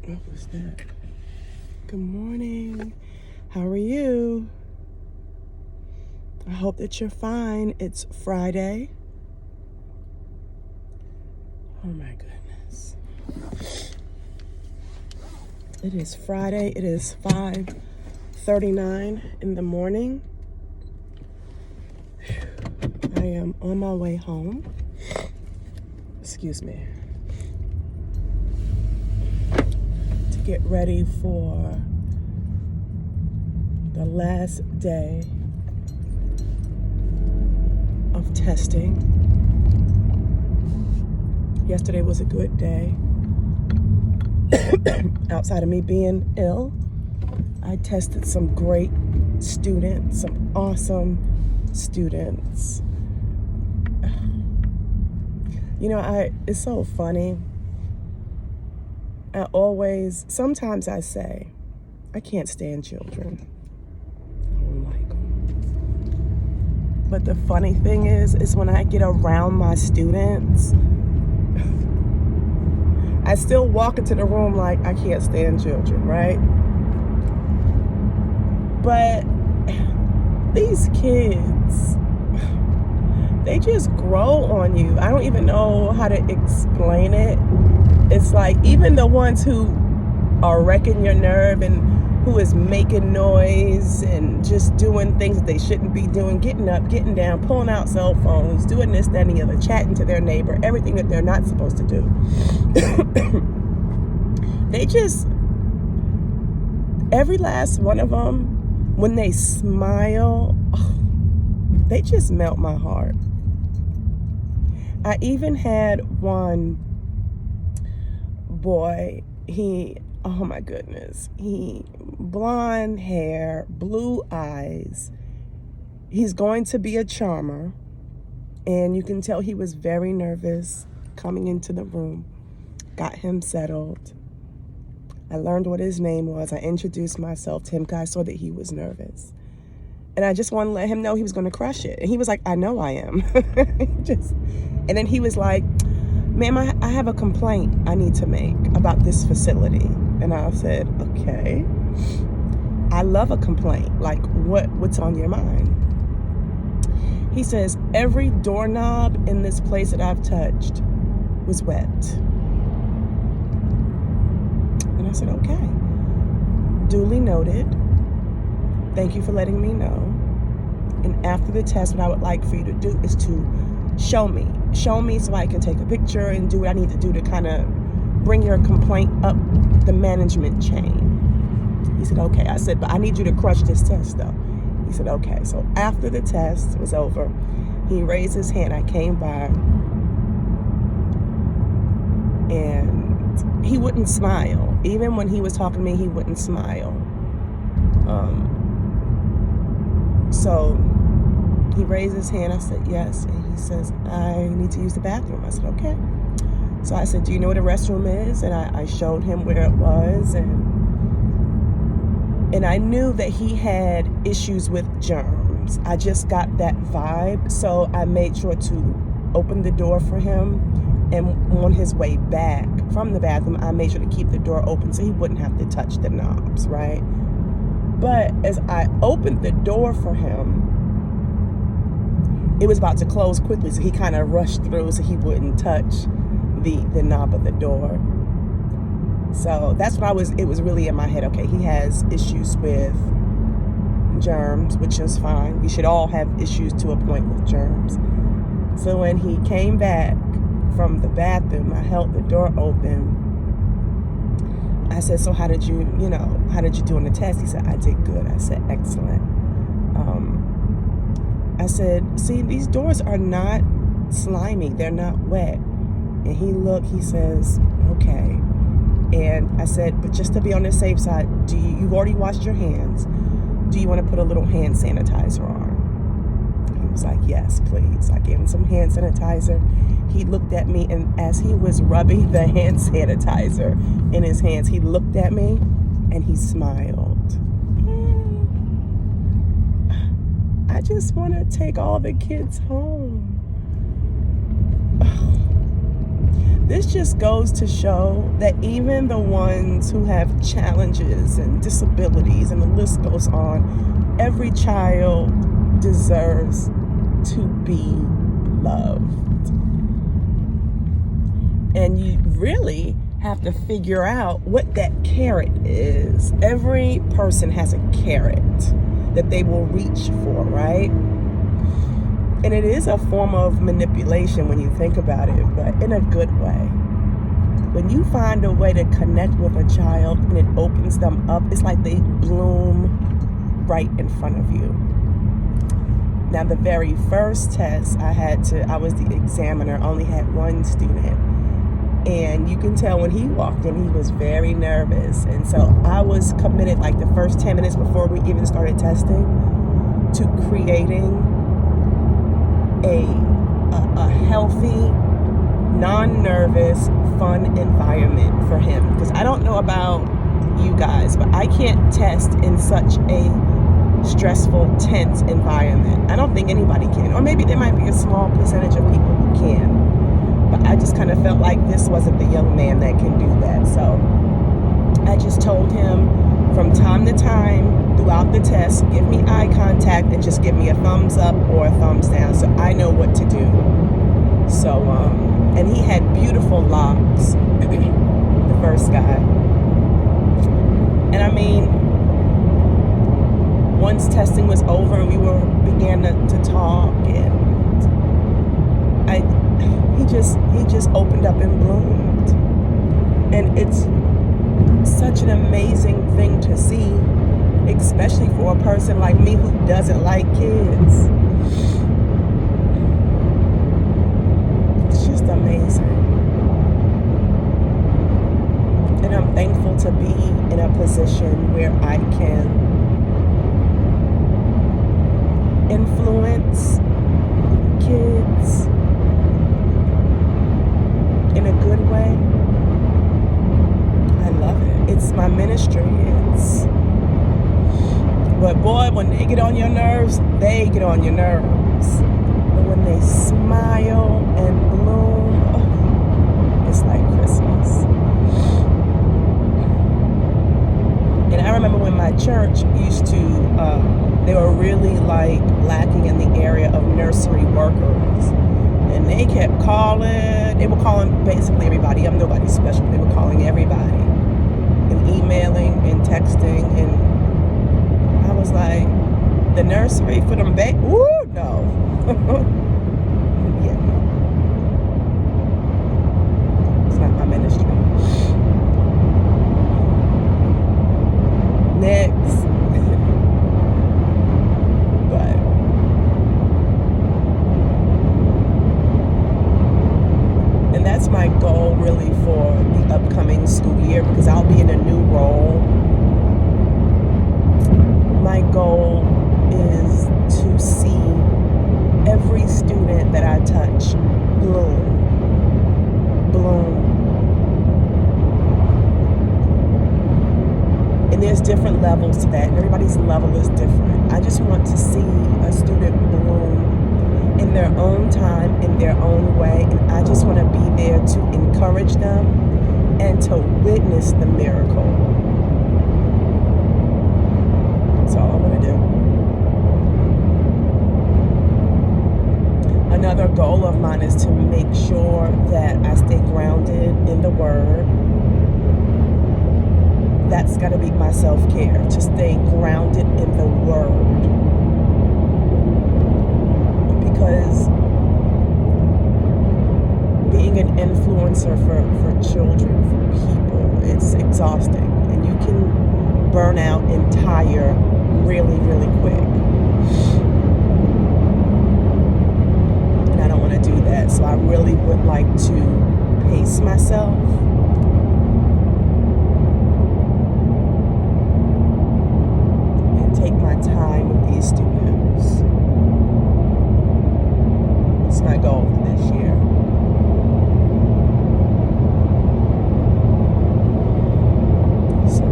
What was that? Good morning. How are you? I hope that you're fine. It's Friday. Oh my goodness. It is Friday. It is 5:39 in the morning. I am on my way home. Excuse me. To get ready for the last day of testing. Yesterday was a good day. Outside of me being ill, I tested some great students, some awesome students. You know, it's so funny. Sometimes I say, I can't stand children. I don't like them. But the funny thing is when I get around my students, I still walk into the room like I can't stand children, right? But these kids, they just grow on you. I don't even know how to explain it. It's like even the ones who are wrecking your nerve and who is making noise and just doing things that they shouldn't be doing, getting up, getting down, pulling out cell phones, doing this, that, and the other, chatting to their neighbor, everything that they're not supposed to do. They just, every last one of them, when they smile, they just melt my heart. I even had one boy, oh my goodness, blonde hair, blue eyes. He's going to be a charmer, and you can tell he was very nervous coming into the room. Got him settled. I learned what his name was. I introduced myself to him because I saw that he was nervous. And I just wanted to let him know he was going to crush it. And he was like, I know I am. And then he was like, ma'am, I have a complaint I need to make about this facility. And I said, okay. I love a complaint. Like, what's on your mind? He says, every doorknob in this place that I've touched was wet. And I said, okay. Duly noted. Thank you for letting me know. And after the test, what I would like for you to do is to show me so I can take a picture and do what I need to do to kind of bring your complaint up the management chain. He said, okay. I said, but I need you to crush this test though. He said, okay. So after the test was over, he raised his hand. I came by and he wouldn't smile. Even when he was talking to me, he wouldn't smile. So he raised his hand. I said, yes. And he says, I need to use the bathroom. I said, okay. So I said, do you know where the restroom is? And I showed him where it was. And I knew that he had issues with germs. I just got that vibe. So I made sure to open the door for him. And on his way back from the bathroom, I made sure to keep the door open so he wouldn't have to touch the knobs, right? But as I opened the door for him, it was about to close quickly, so he kind of rushed through so he wouldn't touch the knob of the door. So that's what it was really in my head. Okay, he has issues with germs, which is fine. We should all have issues to a point with germs. So when he came back from the bathroom, I held the door open. I said, so how did you do on the test? He said, I did good. I said, excellent. I said, see, these doors are not slimy. They're not wet. And he says, okay. And I said, but just to be on the safe side, you've already washed your hands. Do you want to put a little hand sanitizer on? He was like, yes, please. I gave him some hand sanitizer. He looked at me, and as he was rubbing the hand sanitizer in his hands, he looked at me and he smiled. I just want to take all the kids home. this just goes to show that even the ones who have challenges and disabilities, and the list goes on, every child deserves to be loved. And you really have to figure out what that carrot is. Every person has a carrot that they will reach for, right? And it is a form of manipulation when you think about it, but in a good way. When you find a way to connect with a child and it opens them up, it's like they bloom right in front of you. Now, the very first test I was the examiner, only had one student. And you can tell when he walked in, he was very nervous. And so I was committed, like the first 10 minutes before we even started testing, to creating a healthy, non-nervous, fun environment for him. Because I don't know about you guys, but I can't test in such a stressful, tense environment. I don't think anybody can. Or maybe there might be a small percentage of people who can. But I just kind of felt like this wasn't the young man that can do that. So I just told him from time to time throughout the test, give me eye contact and just give me a thumbs up or a thumbs down so I know what to do. So, and he had beautiful locks, the first guy. And I mean, once testing was over and we began to talk, and he just opened up and bloomed. And it's such an amazing thing to see, especially for a person like me who doesn't like kids. It's just amazing. And I'm thankful to be in a position where I can influence kids in a good way. I love it. It's my ministry. But boy, when they get on your nerves, they get on your nerves. But when they smile and bloom, oh, it's like Christmas. And I remember when my church used to, they were really like lacking in the area of nursery workers. And they kept calling, they were calling basically everybody. I'm nobody special. They were calling everybody and emailing and texting. And I was like, the nursery for them back? Ooh, no. Yeah, no. It's not my ministry. Next. But and that's my goal really for the upcoming school year, because I'll be in a new role. My goal is to see every student that I touch bloom. And there's different levels to that, and everybody's level is different. I just want to see a student bloom in their own time, in their own way, and I just want to be there to encourage them and to witness the miracle. That's all I want to do. Another goal of mine is to make sure that I stay grounded in the Word. That's got to be my self-care, to stay grounded in the Word. Because being an influencer for children, for people, it's exhausting. And you can burn out and tire really, really quick. And I don't want to do that. So I really would like to pace myself. And take my time with these students. It's my goal for this year. So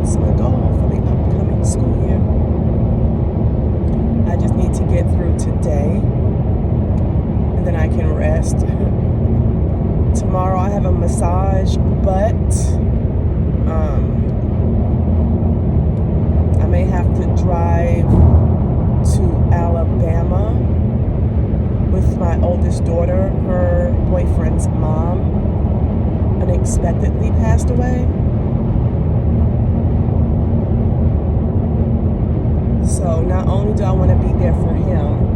it's my goal for the upcoming school year. I just need to get through today, and then I can rest. Tomorrow tomorrow I have a massage, but I may have to drive to Alabama with my oldest daughter. Her boyfriend's mom unexpectedly passed away. So not only do I want to be there for him,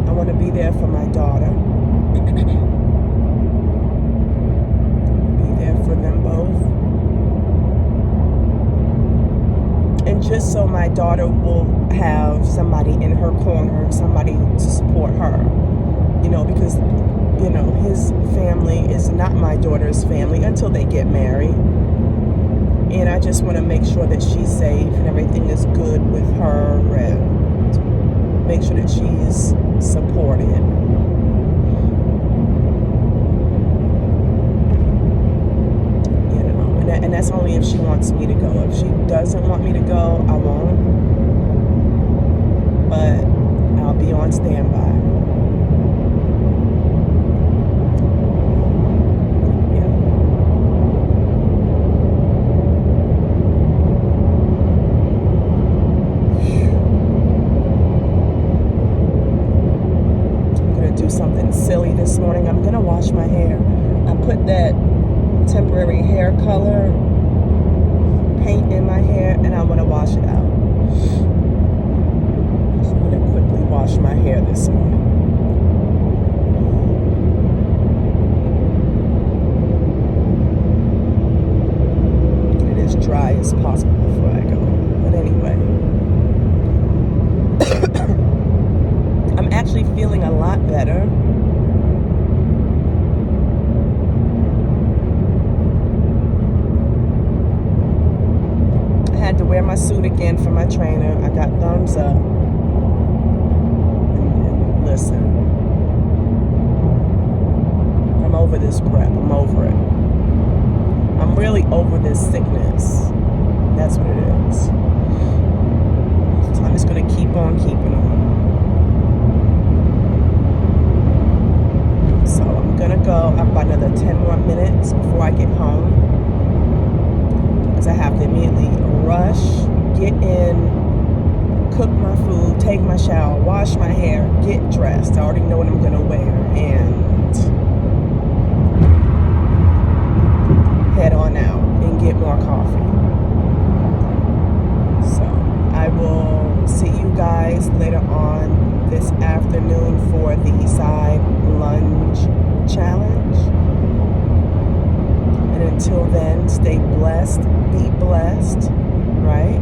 I want to be there for my daughter. Be there for them both. And just so my daughter will have somebody in her corner, somebody to support her. You know, because, you know, his family is not my daughter's family until they get married. And I just want to make sure that she's safe and everything is good with her, and make sure that she's supported. You know, and that's only if she wants me to go. If she doesn't want me to go, I won't. But I'll be on standby. Something silly this morning. I'm gonna wash my hair. I put that temporary hair color paint in my hair and I want to wash it out. So I'm gonna quickly wash my hair this morning. Get it as dry as possible before I go. But anyway, I'm actually feeling a lot better. I had to wear my suit again for my trainer. I got thumbs up. And listen, I'm over this crap. I'm over it. I'm really over this sickness. That's what it is. So I'm just going to keep on keeping on. So I'm gonna go. I've got another 10 more minutes before I get home, because I have to immediately rush, get in, cook my food, take my shower, wash my hair, get dressed. I already know what I'm gonna wear, and head on out and get more coffee. So I will see you guys later on this afternoon for the side lunge challenge. And until then, stay blessed, be blessed, right?